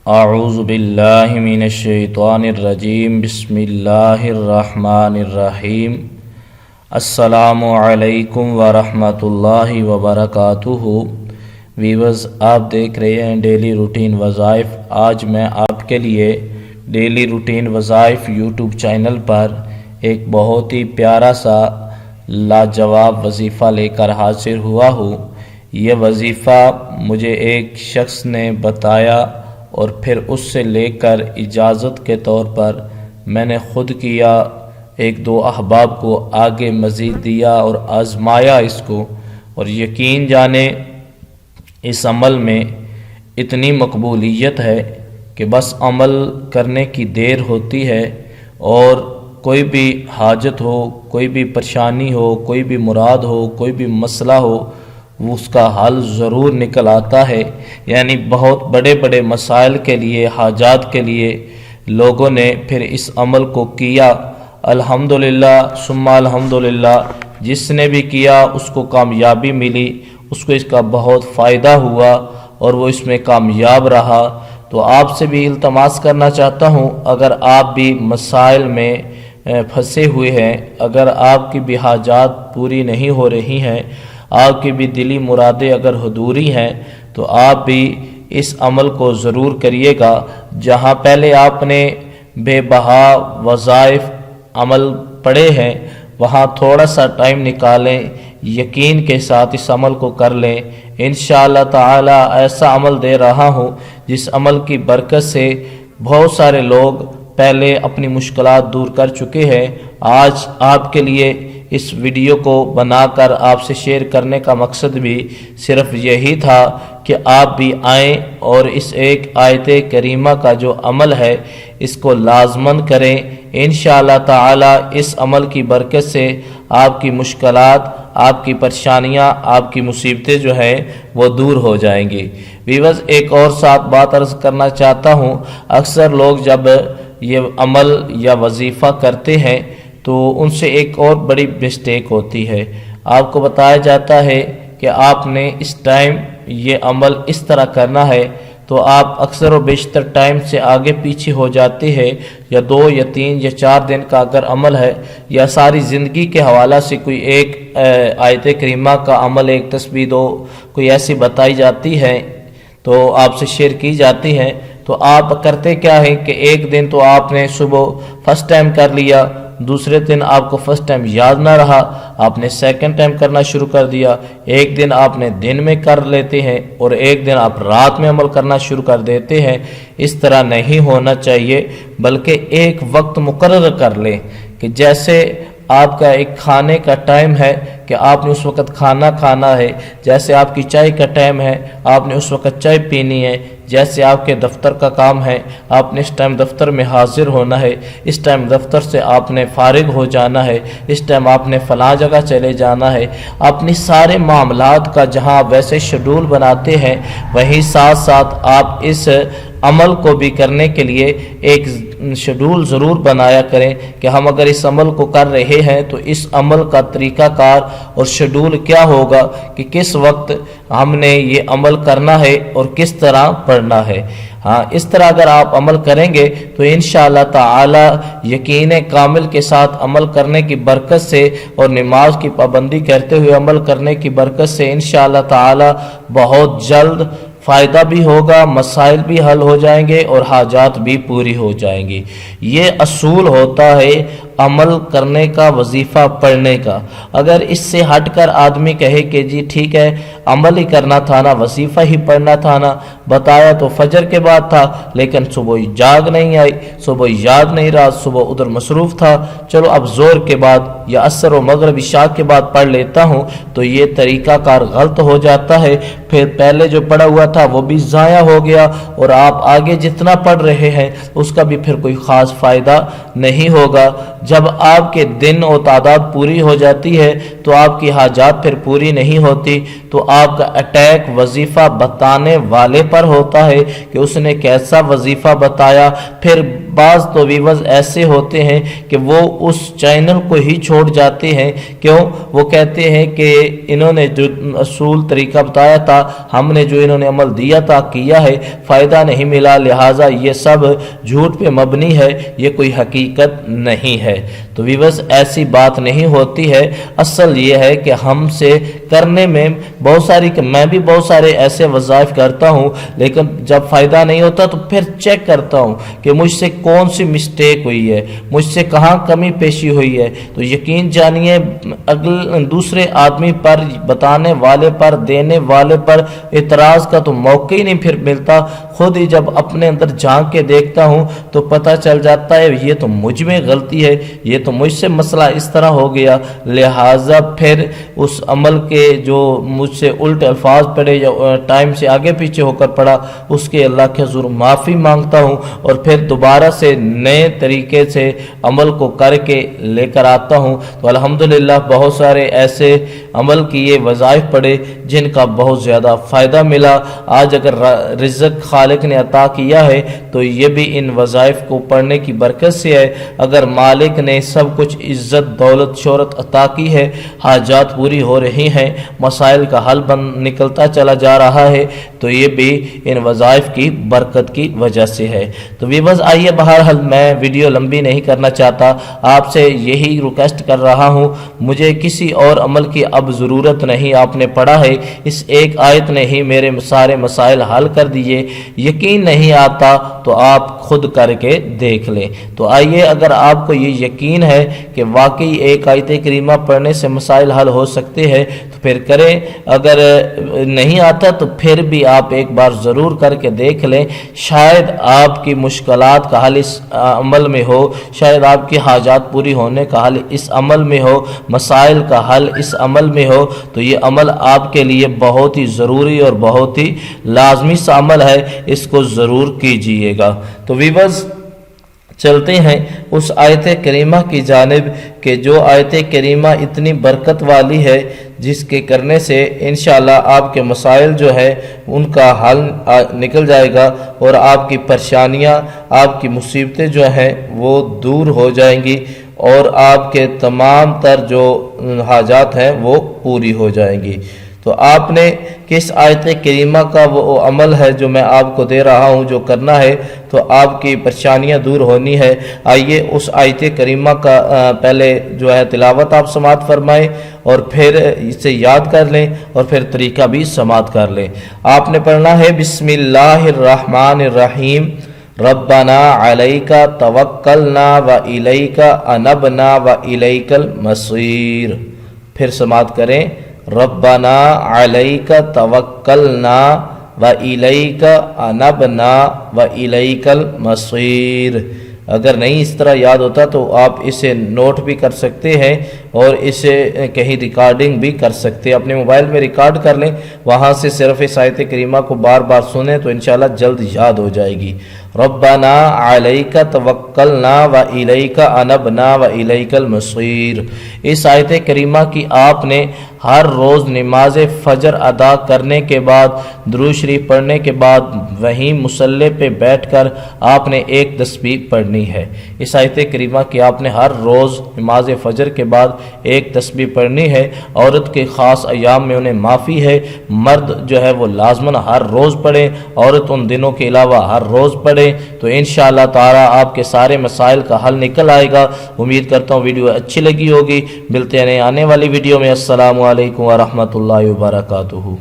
اعوذ باللہ من الشیطان الرجیم بسم اللہ الرحمن الرحیم السلام علیکم ورحمۃ اللہ وبرکاتہ۔ ویورز، آپ دیکھ رہے ہیں ڈیلی روٹین وظائف۔ آج میں آپ کے لیے ڈیلی روٹین وظائف یوٹیوب چینل پر ایک بہت ہی پیارا سا لاجواب وظیفہ لے کر حاضر ہوا ہوں۔ یہ وظیفہ مجھے ایک شخص نے بتایا اور پھر اس سے لے کر اجازت کے طور پر میں نے خود کیا، ایک دو احباب کو آگے مزید دیا اور آزمایا اس کو، اور یقین جانے اس عمل میں اتنی مقبولیت ہے کہ بس عمل کرنے کی دیر ہوتی ہے، اور کوئی بھی حاجت ہو، کوئی بھی پریشانی ہو، کوئی بھی مراد ہو، کوئی بھی مسئلہ ہو، وہ اس کا حل ضرور نکل آتا ہے۔ یعنی بہت بڑے بڑے مسائل کے لیے، حاجات کے لیے لوگوں نے پھر اس عمل کو کیا۔ الحمدللہ ثم الحمدللہ، جس نے بھی کیا اس کو کامیابی ملی، اس کو اس کا بہت فائدہ ہوا اور وہ اس میں کامیاب رہا۔ تو آپ سے بھی التماس کرنا چاہتا ہوں، اگر آپ بھی مسائل میں پھنسے ہوئے ہیں، اگر آپ کی بھی حاجات پوری نہیں ہو رہی ہیں، آپ کی بھی دلی مرادیں اگر حضوری ہیں، تو آپ بھی اس عمل کو ضرور کریے گا۔ جہاں پہلے آپ نے بے بہا وظائف عمل پڑھے ہیں، وہاں تھوڑا سا ٹائم نکالیں، یقین کے ساتھ اس عمل کو کر لیں۔ انشاءاللہ تعالی ایسا عمل دے رہا ہوں جس عمل کی برکت سے بہت سارے لوگ پہلے اپنی مشکلات دور کر چکے ہیں۔ آج آپ کے لیے اس ویڈیو کو بنا کر آپ سے شیئر کرنے کا مقصد بھی صرف یہی تھا کہ آپ بھی آئیں اور اس ایک آیت کریمہ کا جو عمل ہے اس کو لازماً کریں۔ انشاءاللہ تعالی اس عمل کی برکت سے آپ کی مشکلات، آپ کی پریشانیاں، آپ کی مصیبتیں جو ہیں وہ دور ہو جائیں گی۔ ویورز، ایک اور ساتھ بات عرض کرنا چاہتا ہوں، اکثر لوگ جب یہ عمل یا وظیفہ کرتے ہیں تو ان سے ایک اور بڑی مسٹیک ہوتی ہے۔ آپ کو بتایا جاتا ہے کہ آپ نے اس ٹائم یہ عمل اس طرح کرنا ہے، تو آپ اکثر و بیشتر ٹائم سے آگے پیچھے ہو جاتے ہیں، یا 2 یا 3 یا 4 دن کا اگر عمل ہے، یا ساری زندگی کے حوالہ سے کوئی ایک آیت کریمہ کا عمل، ایک تسبیح 2 کوئی ایسی بتائی جاتی ہے تو آپ سے شیئر کی جاتی ہیں، تو آپ کرتے کیا ہیں کہ ایک دن تو آپ نے صبح فرسٹ ٹائم کر لیا، دوسرے دن آپ کو فرسٹ ٹائم یاد نہ رہا، آپ نے سیکنڈ ٹائم کرنا شروع کر دیا، ایک دن آپ نے دن میں کر لیتے ہیں اور ایک دن آپ رات میں عمل کرنا شروع کر دیتے ہیں۔ اس طرح نہیں ہونا چاہیے، بلکہ ایک وقت مقرر کر لیں کہ جیسے آپ کا ایک کھانے کا ٹائم ہے کہ آپ نے اس وقت کھانا کھانا ہے، جیسے آپ کی چائے کا ٹائم ہے آپ نے اس وقت چائے پینی ہے، جیسے آپ کے دفتر کا کام ہے آپ نے اس ٹائم دفتر میں حاضر ہونا ہے، اس ٹائم دفتر سے آپ نے فارغ ہو جانا ہے، اس ٹائم آپ نے فلاں جگہ چلے جانا ہے۔ اپنی سارے معاملات کا جہاں آپ ویسے شیڈول بناتے ہیں، وہیں ساتھ ساتھ آپ اس عمل کو بھی کرنے کے لیے ایک شیڈول ضرور بنایا کریں کہ ہم اگر اس عمل کو کر رہے ہیں تو اس عمل کا طریقہ کار اور شیڈول کیا ہوگا کہ کس وقت ہم نے یہ عمل کرنا ہے اور کس طرح پڑھنا ہے۔ ہاں، اس طرح اگر آپ عمل کریں گے تو انشاءاللہ تعالی یقین کامل کے ساتھ عمل کرنے کی برکت سے اور نماز کی پابندی کرتے ہوئے عمل کرنے کی برکت سے انشاءاللہ تعالی بہت جلد فائدہ بھی ہوگا، مسائل بھی حل ہو جائیں گے اور حاجات بھی پوری ہو جائیں گی۔ یہ اصول ہوتا ہے عمل کرنے کا، وظیفہ پڑھنے کا۔ اگر اس سے ہٹ کر آدمی کہے کہ جی ٹھیک ہے عمل ہی کرنا تھا نا، وظیفہ ہی پڑھنا تھا نا، بتایا تو فجر کے بعد تھا لیکن صبح جاگ نہیں آئی، صبح یاد نہیں رہا، صبح ادھر مصروف تھا، چلو اب زور کے بعد یا عصر و مغرب عشاء کے بعد پڑھ لیتا ہوں، تو یہ طریقہ کار غلط ہو جاتا ہے۔ پھر پہلے جو پڑھا ہوا تھا وہ بھی ضائع ہو گیا، اور آپ آگے جتنا پڑھ رہے ہیں اس کا بھی پھر کوئی خاص فائدہ نہیں ہوگا۔ جب آپ کے دن و تعداد پوری ہو جاتی ہے تو آپ کی حاجات پھر پوری نہیں ہوتی، تو آپ کا اٹیک وظیفہ بتانے والے پر ہوتا ہے کہ اس نے کیسا وظیفہ بتایا۔ پھر بعض تو ویورز ایسے ہوتے ہیں کہ وہ اس چینل کو ہی چھوڑ جاتے ہیں، کیوں؟ وہ کہتے ہیں کہ انہوں نے جو اصول طریقہ بتایا تھا، ہم نے جو انہوں نے عمل دیا تھا کیا ہے، فائدہ نہیں ملا، لہٰذا یہ سب جھوٹ پہ مبنی ہے، یہ کوئی حقیقت نہیں ہے۔ تو ویورز ایسی بات نہیں ہوتی ہے، اصل یہ ہے کہ ہم سے کرنے میں بہت ساری، کہ میں بھی بہت سارے ایسے وظائف کرتا ہوں، لیکن جب فائدہ نہیں ہوتا تو پھر چیک کرتا ہوں کہ مجھ سے کون سی مسٹیک ہوئی ہے، مجھ سے کہاں کمی پیشی ہوئی ہے۔ تو یقین جانیے دوسرے آدمی پر، بتانے والے پر، دینے والے پر اعتراض کا تو موقع ہی نہیں پھر ملتا، خود ہی جب اپنے اندر جھانک کے دیکھتا ہوں تو پتہ چل جاتا ہے یہ تو مجھ میں غلطی ہے، یہ تو مجھ سے مسئلہ اس طرح ہو گیا، لہٰذا پھر اس عمل کے جو مجھ سے الٹ الفاظ پڑے یا ٹائم سے آگے پیچھے ہو کر پڑا، اس کے اللہ کے حضور معافی مانگتا ہوں، اور پھر دوبارہ سے نئے طریقے سے عمل کو کر کے لے کر آتا ہوں۔ تو الحمدللہ بہت سارے ایسے عمل کیے، وظائف پڑے جن کا بہت زیادہ فائدہ ملا۔ آج اگر رزق خالق نے عطا کیا ہے تو یہ بھی ان وظائف کو پڑھنے کی برکت سے ہے۔ اگر مالک نے سب کچھ عزت، دولت، شہرت عطا کی ہے، حاجات پوری ہو رہی ہیں، مسائل کا حل نکلتا چلا جا رہا ہے، تو یہ بھی ان وظائف کی برکت کی وجہ سے ہے۔ تو ویورز آئیے، بہرحال میں ویڈیو لمبی نہیں کرنا چاہتا، آپ سے یہی ریکویسٹ کر رہا ہوں، مجھے کسی اور عمل کی اب ضرورت نہیں، آپ نے پڑھا ہے، اس ایک آیت نے ہی میرے سارے مسائل حل کر دیے۔ یقین نہیں آتا تو آپ خود کر کے دیکھ لیں۔ تو آئیے، اگر آپ کو یہ یقین ہے کہ واقعی ایک آیت کریمہ پڑھنے سے مسائل حل ہو سکتے ہیں تو پھر کریں، اگر نہیں آتا تو پھر بھی آپ ایک بار ضرور کر کے دیکھ لیں، شاید آپ کی مشکلات کا حل اس عمل میں ہو، شاید آپ کی حاجات پوری ہونے کا حل اس عمل میں ہو، مسائل کا حل اس عمل میں ہو، تو یہ عمل آپ کے لیے بہت ہی ضروری اور بہت ہی لازمی سا عمل ہے، اس کو ضرور کیجئے گا۔ تو ویورز چلتے ہیں اس آیت کریمہ کی جانب کہ جو آیت کریمہ اتنی برکت والی ہے، جس کے کرنے سے انشاءاللہ آپ کے مسائل جو ہے ان کا حل نکل جائے گا، اور آپ کی پریشانیاں، آپ کی مصیبتیں جو ہیں وہ دور ہو جائیں گی، اور آپ کے تمام تر جو حاجات ہیں وہ پوری ہو جائیں گی۔ تو آپ نے کس آیت کریمہ کا وہ عمل ہے جو میں آپ کو دے رہا ہوں، جو کرنا ہے تو آپ کی پریشانیاں دور ہونی ہے۔ آئیے اس آیت کریمہ کا پہلے جو ہے تلاوت آپ سماعت فرمائیں، اور پھر اسے یاد کر لیں، اور پھر طریقہ بھی سماعت کر لیں۔ آپ نے پڑھنا ہے بسم اللہ الرحمن الرحیم، ربنا علیک توکلنا و الیک انبنا و الیک المصیر۔ پھر سماعت کریں، ربنا علیک توکلنا و الیک انبنا و الیک المصیر۔ اگر نہیں اس طرح یاد ہوتا تو آپ اسے نوٹ بھی کر سکتے ہیں، اور اسے کہیں ریکارڈنگ بھی کر سکتے ہیں، اپنے موبائل میں ریکارڈ کر لیں، وہاں سے صرف اس آیت کریمہ کو بار بار سنیں تو انشاءاللہ جلد یاد ہو جائے گی۔ ربنا علیک توکلنا و الیک انبنا و الیک المصیر۔ اس آیت کریمہ کی آپ نے ہر روز نماز فجر ادا کرنے کے بعد، درود شریف پڑھنے کے بعد، وہیں مصلی پہ بیٹھ کر آپ نے ایک تسبیح پڑھنی ہے۔ اس آیت کریمہ کی آپ نے ہر روز نماز فجر کے بعد ایک تسبیح پڑھنی ہے۔ عورت کے خاص ایام میں انہیں معافی ہے، مرد جو ہے وہ لازماً ہر روز پڑھیں، عورت ان دنوں کے علاوہ ہر روز پڑھیں، تو انشاءاللہ تعالی آپ کے سارے مسائل کا حل نکل آئے گا۔ امید کرتا ہوں ویڈیو اچھی لگی ہوگی، ملتے ہیں آنے والی ویڈیو میں۔ السلام علیکم ورحمۃ اللہ وبرکاتہ۔